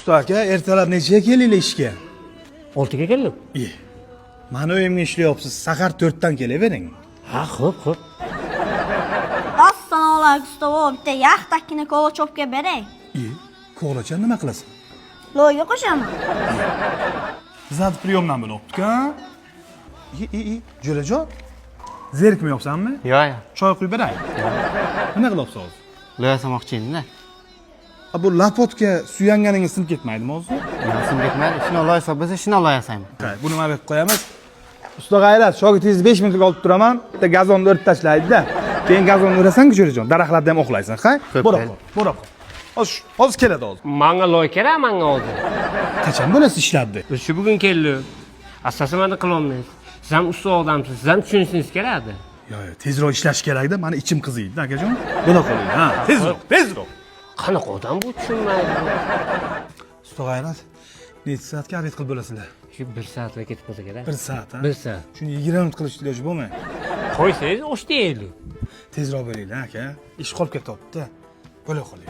usta aka, ertalab nechaga kelinglar ishga? 6ga keldim. İyi. Mana uyimga ishlayapsiz. Sahar 4dan kelavering. Ha, xo'p. Rostdan olar Gustavo, bitta yaxtakkina kola chopga beray. İyi. Ko'g'lacha nima qilasan? Loyga qo'shaman. Zat priyomdan bo'libdi ha? İyi. Jo'rajon. Zerikmayapsanmi? Yo'q. Choy quyib beray. Nima qilyapsiz? Loya samoqchi edim-da. Bu lapotka suyanganingiz sinib ketmaydimi o'zi? Yo'q, ketmaydi. Shuni loya solib bo'lsa, shuni loya sayman. Bu nima deb qo'yamiz? Usta g'ayrat, shogirdingizni 5 minutga olib turaman. Bitta gazonni o'rib tashlaydi-da. Keyin gazonni o'rasan-ku jo'rajon, daraxtlarda ham uxlaysan, ha? Boraq. Hozir keladi hozir. Menga loy kerak, menga hozir. Qachon bo'lasiz ishladdi? Shu bugun keldi. Asosan meni qilolmaysiz. Siz ham usta odamsiz, siz ham tushunishingiz kerakdi. Yo'q, tezroq ishlash kerak-da, meni ichim qiziydi, akajon. Buna qo'ying, ha? Tezroq. Qanaqa odam bu tushunmaydi. Usta g'ayrat, necha soatga obed qilib bo'lasizlar? Shu 1 soatga ketib qolsa kerak. 1 soat, ha? 1 soat. Shuni 20 minut qilish iloji bo'lmaydi. Qo'ysangiz, o'sh deylik. Tezroq bo'linglar, aka. Ish qolib ketyapti-da. Bo'la qoling.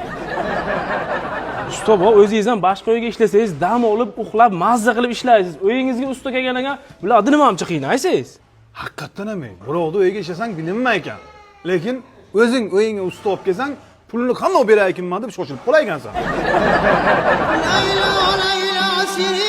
Usta bu o'zingiz ham boshqa uyga ishlasangiz, dam olib, uxlab, mazza qilib ishlaysiz. Uyingizga usta kelganiga, bularni nima hamcha qiynaysiz? Haqiqatdan ham, birovni uyiga ishlasang bilinmay ekan. Lekin o'zing uyingga usta olib kelsang, pulni qanday beray ekanman deb shoshilib qo'ygansan. Laylo, Laylo, seni